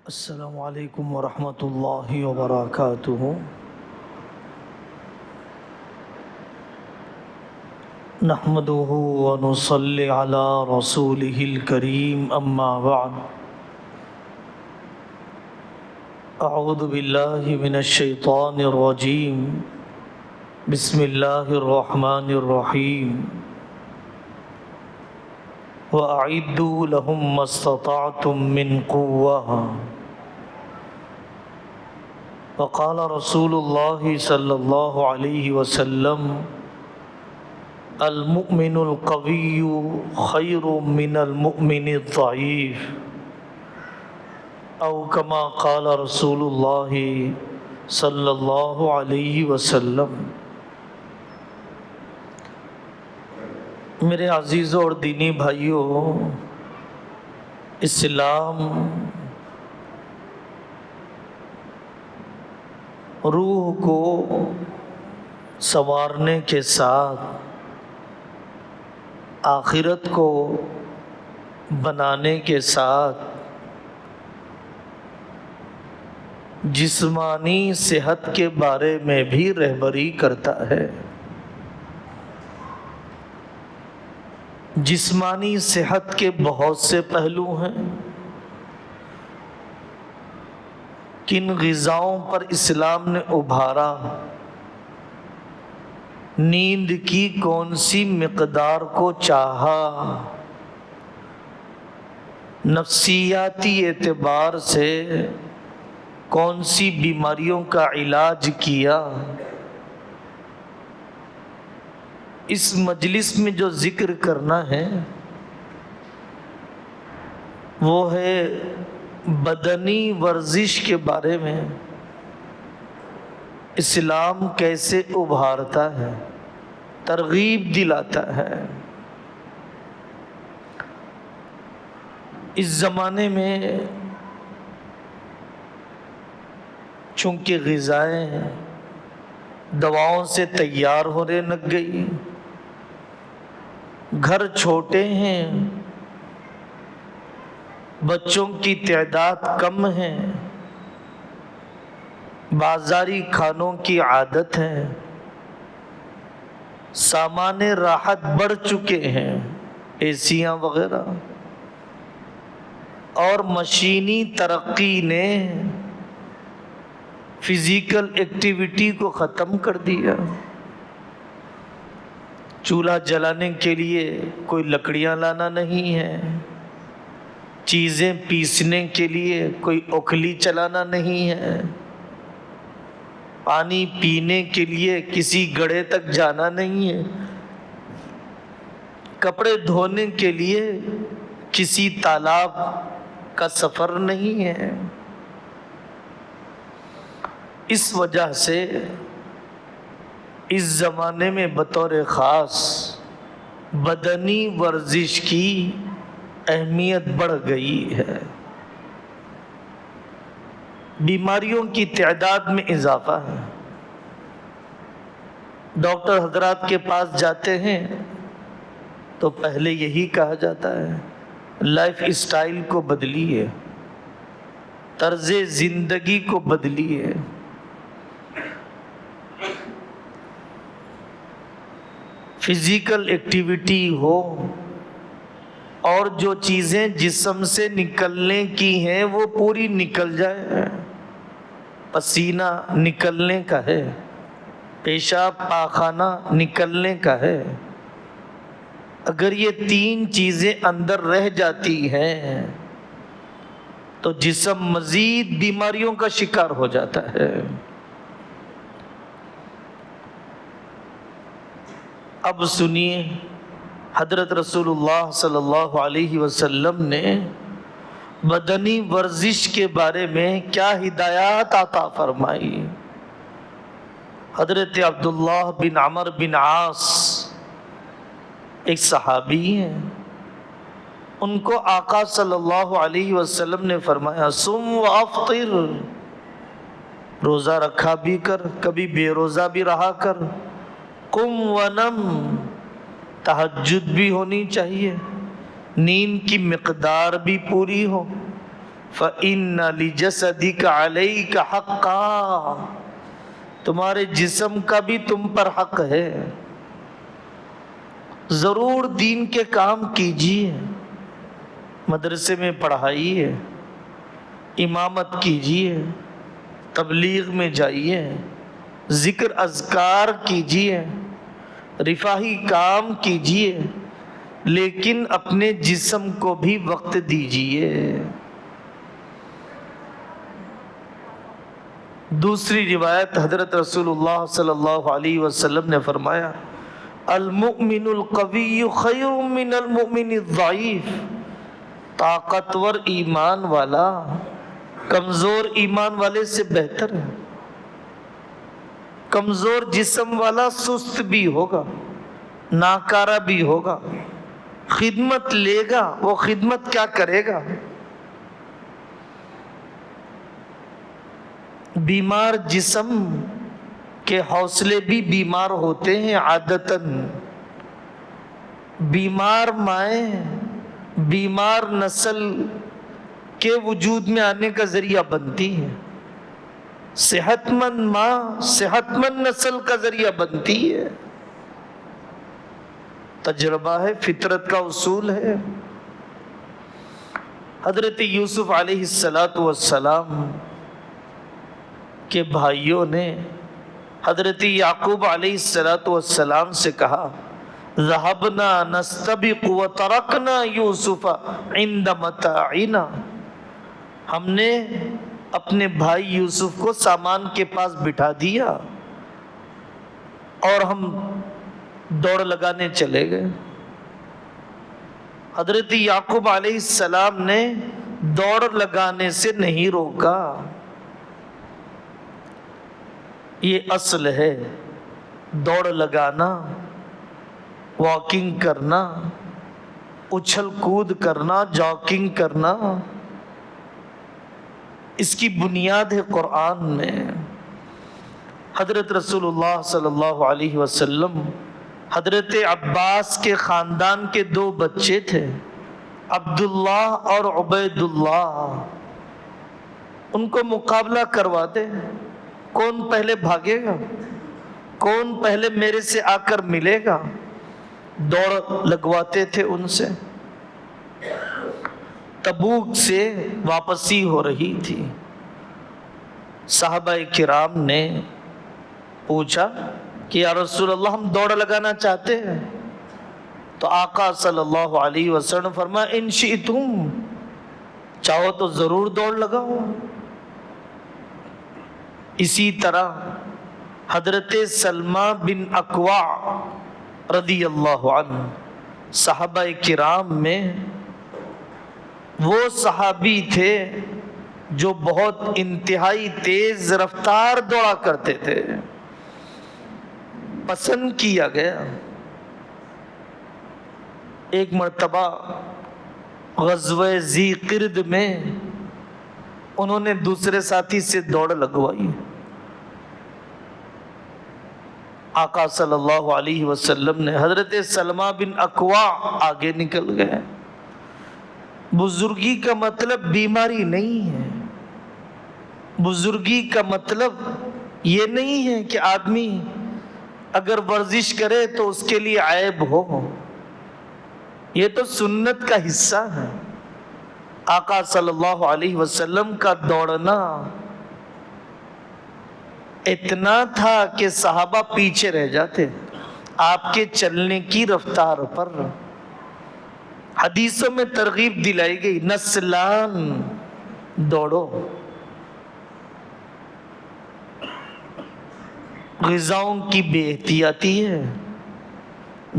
السلام علیکم ورحمۃ اللہ وبرکاتہ۔ نحمده ونصلی علی رسوله الکریم، اما بعد۔ اعوذ باللہ من الشیطان الرجیم، بسم اللہ الرحمن الرحیم۔ وَأَعِدُّوا لَهُم مَّا اسْتَطَعْتُم مِّن قُوَّةٍ۔ وقال رسول اللہ صلی اللہ علیہ وسلم: المؤمن القوی خیر من المؤمن الضعیف، او کما قال رسول اللہ صلی اللہ علیہ وسلم۔ میرے عزیزوں اور دینی بھائیوں، اسلام روح کو سنوارنے کے ساتھ آخرت کو بنانے کے ساتھ جسمانی صحت کے بارے میں بھی رہبری کرتا ہے۔ جسمانی صحت کے بہت سے پہلو ہیں۔ کن غذاؤں پر اسلام نے ابھارا، نیند کی کون سی مقدار کو چاہا، نفسیاتی اعتبار سے کون سی بیماریوں کا علاج کیا۔ اس مجلس میں جو ذکر کرنا ہے وہ ہے بدنی ورزش کے بارے میں۔ اسلام کیسے ابھارتا ہے، ترغیب دلاتا ہے۔ اس زمانے میں چونکہ غذائیں دواؤں سے تیار ہونے لگ گئی، گھر چھوٹے ہیں، بچوں کی تعداد کم ہے، بازاری کھانوں کی عادت ہے، سامان راحت بڑھ چکے ہیں، ایسیاں وغیرہ، اور مشینی ترقی نے فزیکل ایکٹیویٹی کو ختم کر دیا۔ چولہا جلانے کے لیے کوئی لکڑیاں لانا نہیں ہے، چیزیں پیسنے کے لیے کوئی اوکھلی چلانا نہیں ہے، پانی پینے کے لیے کسی گڑھے تک جانا نہیں ہے، کپڑے دھونے کے لیے کسی تالاب کا سفر نہیں ہے۔ اس وجہ سے اس زمانے میں بطور خاص بدنی ورزش کی اہمیت بڑھ گئی ہے۔ بیماریوں کی تعداد میں اضافہ ہے۔ ڈاکٹر حضرات کے پاس جاتے ہیں تو پہلے یہی کہا جاتا ہے لائف اسٹائل کو بدلیے، طرز زندگی کو بدلیے۔ فزیکل ایکٹیویٹی ہو، اور جو چیزیں جسم سے نکلنے کی ہیں وہ پوری نکل جائے۔ پسینہ نکلنے کا ہے، پیشاب پاخانہ نکلنے کا ہے۔ اگر یہ تین چیزیں اندر رہ جاتی ہیں تو جسم مزید بیماریوں کا شکار ہو جاتا ہے۔ اب سنیے، حضرت رسول اللہ صلی اللہ علیہ وسلم نے بدنی ورزش کے بارے میں کیا ہدایات عطا فرمائی۔ حضرت عبداللہ بن عمر بن عاص ایک صحابی ہیں، ان کو آقا صلی اللہ علیہ وسلم نے فرمایا صم وافطر، روزہ رکھا بھی کر، کبھی بے روزہ بھی رہا کر، قم ونم، تہجد بھی ہونی چاہیے، نیند کی مقدار بھی پوری ہو، فَإِنَّ لِجَسَدِكَ عَلَيْكَ حَقًّا، تمہارے جسم کا بھی تم پر حق ہے. ضرور دین کے کام کیجیے، مدرسے میں پڑھائیے، امامت کیجیے، تبلیغ میں جائیے، ذکر اذکار کیجیے، رفاہی کام کیجیے، لیکن اپنے جسم کو بھی وقت دیجیے. دوسری روایت حضرت رسول اللہ صلی اللہ علیہ وسلم نے فرمایا المؤمن القوی خیر من المؤمن الضعیف، طاقتور ایمان والا کمزور ایمان والے سے بہتر ہے. کمزور جسم والا سست بھی ہوگا، ناکارہ بھی ہوگا، خدمت لے گا، وہ خدمت کیا کرے گا؟ بیمار جسم کے حوصلے بھی بیمار ہوتے ہیں عادتاً. بیمار مائیں بیمار نسل کے وجود میں آنے کا ذریعہ بنتی ہے، صحت مند ماں صحت مند نسل کا ذریعہ بنتی ہے. تجربہ ہے، فطرت کا اصول ہے. حضرت یوسف علیہ السلام کے بھائیوں نے حضرت یعقوب علیہ السلام سے کہا ذهبنا نستبق وتركنا يوسف عند متاعنا، ہم نے اپنے بھائی یوسف کو سامان کے پاس بٹھا دیا اور ہم دوڑ لگانے چلے گئے. حضرت یعقوب علیہ السلام نے دوڑ لگانے سے نہیں روکا. یہ اصل ہے، دوڑ لگانا، واکنگ کرنا، اچھل کود کرنا، جاگنگ کرنا، اس کی بنیاد ہے قرآن میں. حضرت رسول اللہ صلی اللہ علیہ وسلم حضرت عباس کے خاندان کے 2 بچے تھے، عبداللہ اور عبید اللہ. ان کو مقابلہ کرواتے، کون پہلے بھاگے گا، کون پہلے میرے سے آ کر ملے گا. دوڑ لگواتے تھے ان سے. تبوک سے واپسی ہو رہی تھی. صحابہ کرام نے پوچھا کہ یا رسول اللہ ہم دوڑ لگانا چاہتے ہیں. تو آقا صلی اللہ علیہ وسلم فرمایا ان شئتم، چاہو تو ضرور دوڑ لگاؤ. اسی طرح حضرت سلمہ بن اکوع رضی اللہ عنہ صحابہ کرام میں وہ صحابی تھے جو بہت انتہائی تیز رفتار دوڑا کرتے تھے. پسند کیا گیا. ایک مرتبہ غزوہ ذی قرد میں انہوں نے دوسرے ساتھی سے دوڑ لگوائی. آقا صلی اللہ علیہ وسلم نے حضرت سلمہ بن اکوع آگے نکل گئے. بزرگی کا مطلب بیماری نہیں ہے. بزرگی کا مطلب یہ نہیں ہے کہ آدمی اگر ورزش کرے تو اس کے لیے عیب ہو. یہ تو سنت کا حصہ ہے. آقا صلی اللہ علیہ وسلم کا دوڑنا اتنا تھا کہ صحابہ پیچھے رہ جاتے آپ کے چلنے کی رفتار پر. حدیثوں میں ترغیب دلائی گئی نسلان دوڑو. غذاؤں کی بے احتیاطی ہے،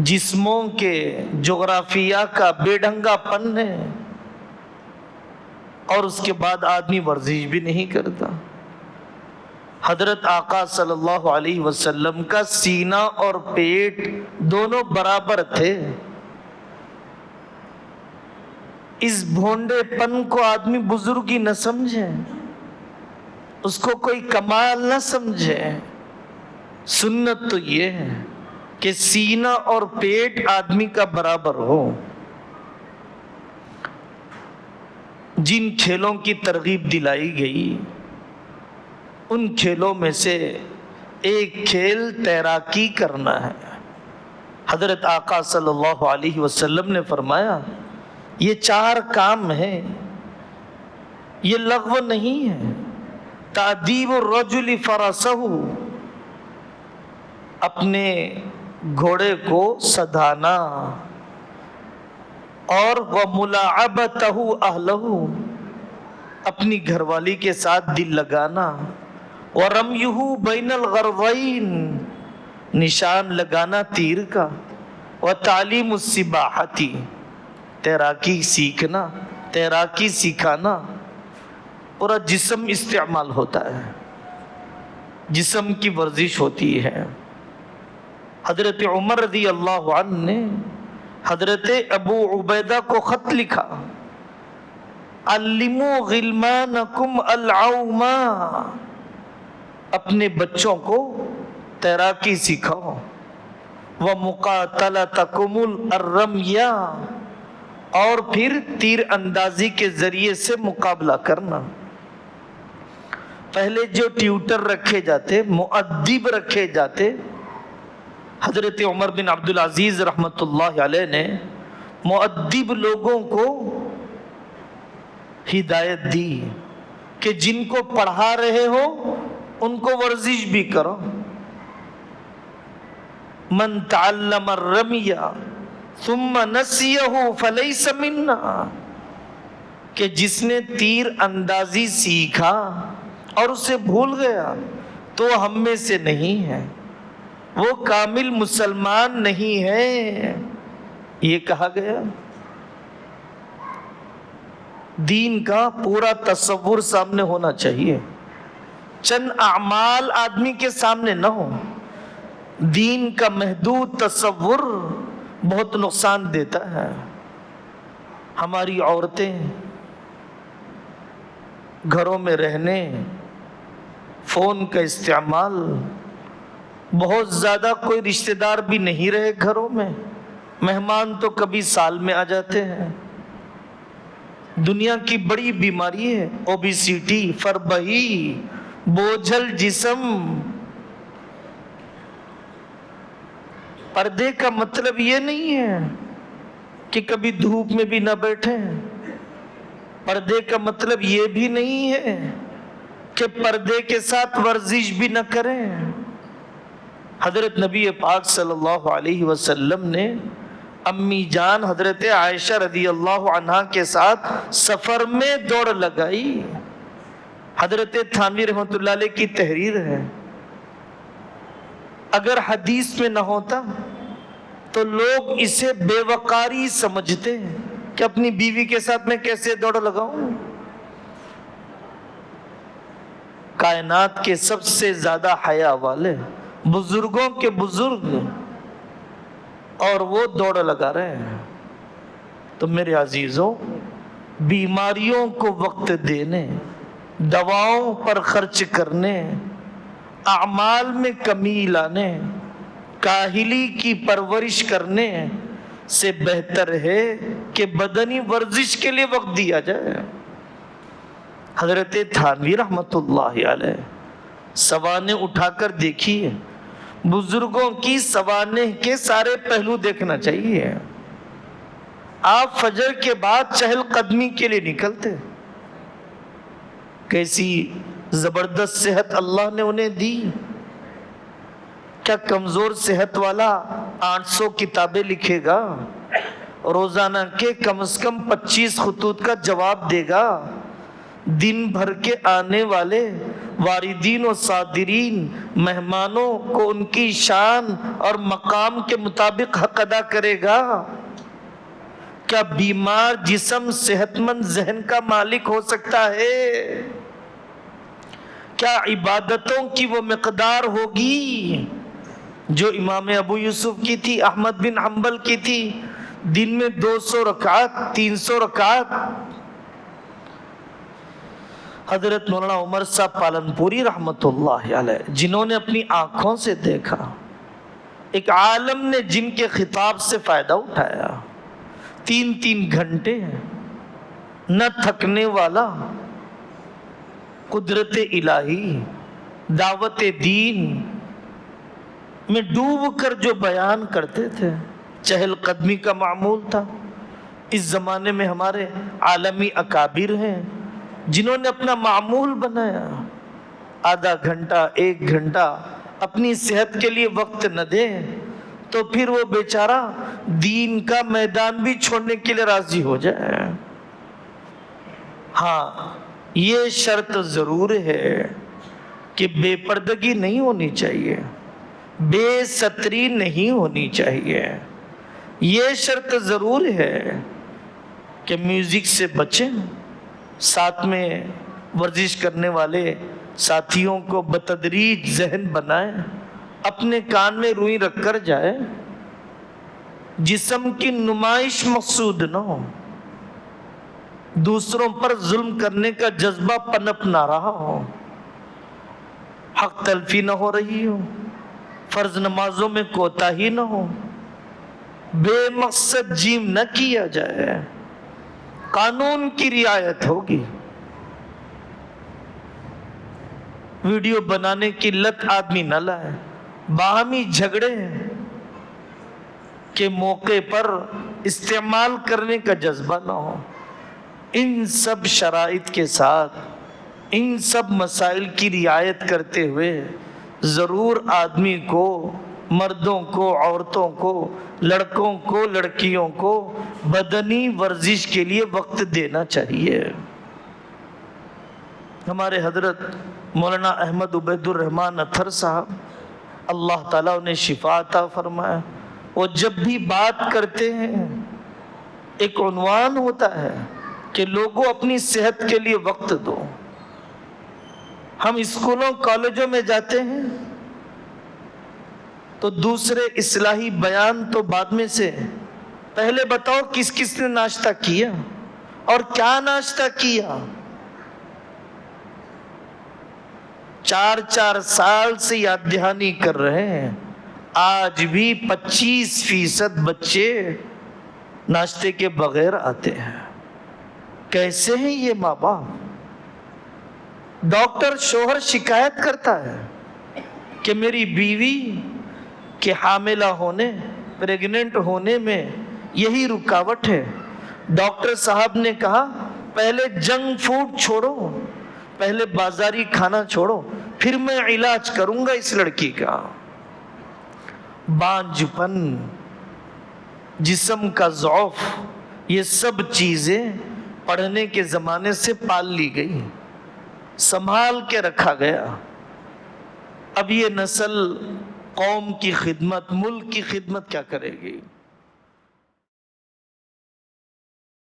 جسموں کے جغرافیہ کا بے ڈھنگا پن ہے، اور اس کے بعد آدمی ورزش بھی نہیں کرتا. حضرت آقا صلی اللہ علیہ وسلم کا سینہ اور پیٹ دونوں برابر تھے. اس بھونڈے پن کو آدمی بزرگی نہ سمجھے، اس کو کوئی کمال نہ سمجھے. سنت تو یہ ہے کہ سینہ اور پیٹ آدمی کا برابر ہو. جن کھیلوں کی ترغیب دلائی گئی ان کھیلوں میں سے ایک کھیل تیراکی کرنا ہے۔ حضرت آقا صلی اللہ علیہ وسلم نے فرمایا یہ 4 کام ہیں، یہ لغو نہیں ہے۔ تأدیب الرجل فرسہ، اپنے گھوڑے کو سدھانا، اور وملاعبتہ اہلہ، اپنی گھر والی کے ساتھ دل لگانا، ورمیہ بین الغرضین، نشان لگانا تیر کا، وتعلیم السباحۃ، تیراکی سیکھنا، تیراکی سکھانا۔ پورا جسم استعمال ہوتا ہے، جسم کی ورزش ہوتی ہے۔ حضرت عمر رضی اللہ عنہ نے حضرت ابو عبیدہ کو خط لکھا، علموا غلمانکم العوم، اپنے بچوں کو تیراکی سکھاؤ، ومقاتلتکم الرمی، اور پھر تیر اندازی کے ذریعے سے مقابلہ کرنا۔ پہلے جو ٹیوٹر رکھے جاتے، مؤدب رکھے جاتے، حضرت عمر بن عبدالعزیز رحمۃ اللہ علیہ نے مؤدب لوگوں کو ہدایت دی کہ جن کو پڑھا رہے ہو ان کو ورزش بھی کرو۔ من تعلم الرمی ثم نسیہ فلیس منا، کہ جس نے تیر اندازی سیکھا اور اسے بھول گیا تو ہم میں سے نہیں ہے، وہ کامل مسلمان نہیں ہے۔ یہ کہا گیا۔ دین کا پورا تصور سامنے ہونا چاہیے، چند اعمال آدمی کے سامنے نہ ہو۔ دین کا محدود تصور بہت نقصان دیتا ہے۔ ہماری عورتیں گھروں میں رہنے، فون کا استعمال، بہت زیادہ کوئی رشتہ دار بھی نہیں رہے گھروں میں، مہمان تو کبھی سال میں آ جاتے ہیں۔ دنیا کی بڑی بیماری ہے اوبیسٹی، فربہی، بوجھل جسم۔ پردے کا مطلب یہ نہیں ہے کہ کبھی دھوپ میں بھی نہ بیٹھیں، پردے کا مطلب یہ بھی نہیں ہے کہ پردے کے ساتھ ورزش بھی نہ کریں۔ حضرت نبی پاک صلی اللہ علیہ وسلم نے امی جان حضرت عائشہ رضی اللہ عنہا کے ساتھ سفر میں دوڑ لگائی۔ حضرت تھانوی رحمۃ اللہ علیہ کی تحریر ہے۔ اگر حدیث میں نہ ہوتا تو لوگ اسے بے وقاری سمجھتے کہ اپنی بیوی کے ساتھ میں کیسے دوڑ لگاؤں۔ کائنات کے سب سے زیادہ حیا والے، بزرگوں کے بزرگ، اور وہ دوڑ لگا رہے ہیں۔ تو میرے عزیزوں، بیماریوں کو وقت دینے، دواؤں پر خرچ کرنے، اعمال میں کمی لانے، کاہلی کی پرورش کرنے سے بہتر ہے کہ بدنی ورزش کے لیے وقت دیا جائے۔ حضرت تھانوی رحمۃ اللہ علیہ سوانح اٹھا کر دیکھیے، بزرگوں کی سوانح کے سارے پہلو دیکھنا چاہیے۔ آپ فجر کے بعد چہل قدمی کے لیے نکلتے، کیسی زبردست صحت اللہ نے انہیں دی۔ کیا کمزور صحت والا 800 کتابیں لکھے گا، روزانہ کے کم از کم 25 خطوط کا جواب دے گا، دن بھر کے آنے والے واردین و صادرین مہمانوں کو ان کی شان اور مقام کے مطابق حق ادا کرے گا؟ کیا بیمار جسم صحت مند ذہن کا مالک ہو سکتا ہے؟ کیا عبادتوں کی وہ مقدار ہوگی جو امام ابو یوسف کی تھی، احمد بن حنبل کی تھی؟ دن میں 200 رکعت، 300 رکعت۔ حضرت مولانا عمر صاحب پالنپوری رحمت اللہ علیہ، جنہوں نے اپنی آنکھوں سے دیکھا، ایک عالم نے جن کے خطاب سے فائدہ اٹھایا، 3 گھنٹے نہ تھکنے والا، قدرت الہی، دعوت دین میں ڈوب کر جو بیان کرتے تھے، چہل قدمی کا معمول تھا۔ اس زمانے میں ہمارے عالمی اکابر ہیں جنہوں نے اپنا معمول بنایا، آدھا گھنٹہ 1 گھنٹہ اپنی صحت کے لیے وقت نہ دے تو پھر وہ بیچارہ دین کا میدان بھی چھوڑنے کے لیے راضی ہو جائے۔ ہاں، یہ شرط ضرور ہے کہ بے پردگی نہیں ہونی چاہیے، بے ستری نہیں ہونی چاہیے۔ یہ شرط ضرور ہے کہ میوزک سے بچیں، ساتھ میں ورزش کرنے والے ساتھیوں کو بتدریج ذہن بنائیں، اپنے کان میں روئی رکھ کر جائے، جسم کی نمائش مقصود نہ ہو، دوسروں پر ظلم کرنے کا جذبہ پنپ نہ رہا ہو، حق تلفی نہ ہو رہی ہو، فرض نمازوں میں کوتاہی نہ ہو، بے مقصد جیم نہ کیا جائے، قانون کی رعایت ہوگی۔ ویڈیو بنانے کی لت آدمی نہ لائے، باہمی جھگڑے کے موقع پر استعمال کرنے کا جذبہ نہ ہو۔ ان سب شرائط کے ساتھ، ان سب مسائل کی رعایت کرتے ہوئے ضرور آدمی کو، مردوں کو، عورتوں کو، لڑکوں کو، لڑکیوں کو بدنی ورزش کے لیے وقت دینا چاہیے۔ ہمارے حضرت مولانا احمد عبید الرحمن اطہر صاحب، اللہ تعالیٰ انہیں شفا عطا فرمائے، وہ جب بھی بات کرتے ہیں ایک عنوان ہوتا ہے کہ لوگوں اپنی صحت کے لیے وقت دو۔ ہم اسکولوں کالجوں میں جاتے ہیں تو دوسرے اصلاحی بیان تو بعد میں سے، پہلے بتاؤ کس کس نے ناشتہ کیا اور کیا ناشتہ کیا۔ 4 سال سے یاد دہانی کر رہے ہیں، آج بھی 25% بچے ناشتے کے بغیر آتے ہیں۔ کیسے ہیں یہ ماں باپ؟ ڈاکٹر شوہر شکایت کرتا ہے کہ میری بیوی کے حاملہ ہونے، پریگننٹ ہونے میں یہی رکاوٹ ہے۔ ڈاکٹر صاحب نے کہا پہلے جنک فوڈ چھوڑو، پہلے بازاری کھانا چھوڑو، پھر میں علاج کروں گا اس لڑکی کا۔ بانجھ پن، جسم کا ضعف، یہ سب چیزیں پڑھنے کے زمانے سے پال لی گئی، سنبھال کے رکھا گیا۔ اب یہ نسل قوم کی خدمت، ملک کی خدمت کیا کرے گی؟